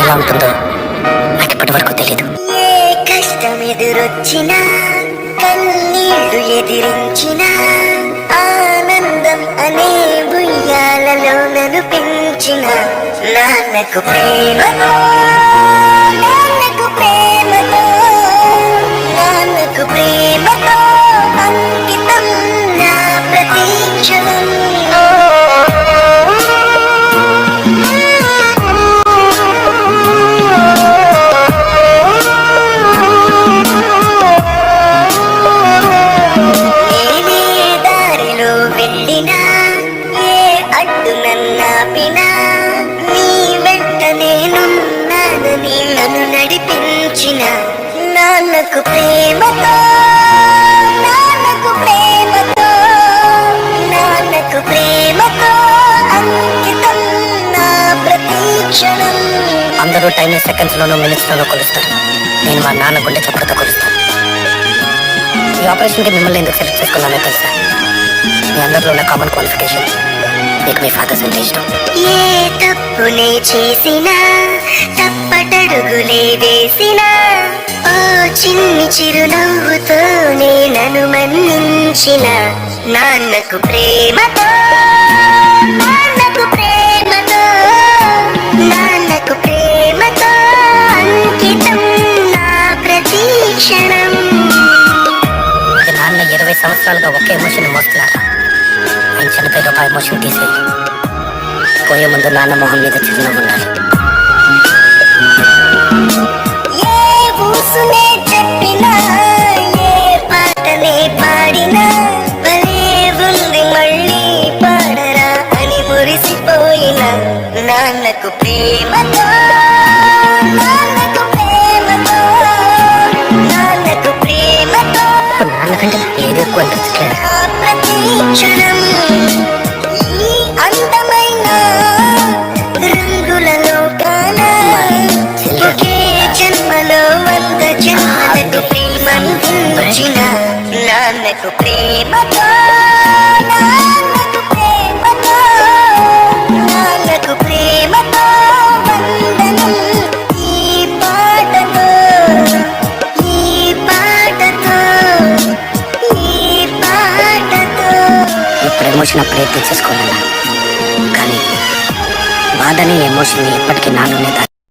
ఎలా ఉంటుందో నాకు ఇప్పటి వరకు తెలియదు. ఏ కష్టం ఎదురొచ్చినా, కన్నీళ్లు ఎదిరించినా, ఆనందం అనే ఉయ్యాలలో నన్ను పెంచిన నాన్నకు ప్రేమతో, నాన్నకు ప్రేమతో, నాన్నకు ప్రేమతో అంకితం నా ప్రతీక్షణం. వెళ్ళినా ఏ అడ్డు నన్నాపినా నీ వెంట నేనున్నానని నన్ను నడిపించిన నాన్నకు ప్రేమతో, నాన్నకు ప్రేమతో, నాన్నకు ప్రేమతో అంకితం నా ప్రతీక్షణం. అందరూ టైం సెకండ్స్ లోనూ మినిట్స్ లోనూ కొలుస్తారు. నేను మా నాన్న గుండె చప్పుడుతో కొలుస్తాను. ఈ ఆపరేషన్కి మిమ్మల్ని ఎందుకు సెలెక్ట్ చేసుకున్నానో తెలుసా? మీ అందరిలో ఉన్న కామన్ క్వాలిఫికేషన్, మీకు మీ ఫాదర్స్ అంటే ఇష్టం. ఏ తప్పునే చేసినా, తప్పటడుగులే వేసినా, ఓ చిన్ని చిరునవ్వుతో నన్ను మన్నించిన నాన్నకు ప్రేమతో, నాన్నకు ప్రేమతో, నాన్నకు ప్రేమతో అంకితం నా ప్రతీక్షణం. నాన్న 20 సంవత్సరాలుగా ఒకే ఎమోషన్ మోస్తున్నారు. ఆయన చనిపోయి ఒక ఎమోషన్ తీసి పోయే ముందు నాన్న మొహం మీద చిరునవ్వు ఉండాలి. ఏ ఊసునే చెప్పినా, ఏ పాటనే పాడినా, భలే ఉంది మళ్ళీ పాడరా అని మురిసిపోయిన నాన్నకు ప్రేమతో, నాన్నకు ప్రేమతో, నాన్నకు ప్రేమతో నాన్నకంటే ఏది ఎక్కువ అనిపించట్లేదు. ప్రతీక్షణం. ఈ అందమైన రంగులలో కానా ఒకే జన్మలో 100 జన్మలకు ప్రేమందించిన నాన్నకు ప్రేమతో, నాన్నకు ప్రేమతో, నాన్నకు ప్రేమతో వందనం. ఈ పాటతో, ఈ పాటతో, ఈ పాటతో. ఇప్పుడు ఎమోషన్ అప్పుడే తీసేసుకోవాలన్నా, కానీ బాధని ఎమోషన్ని ఎప్పటికీ నాలోనే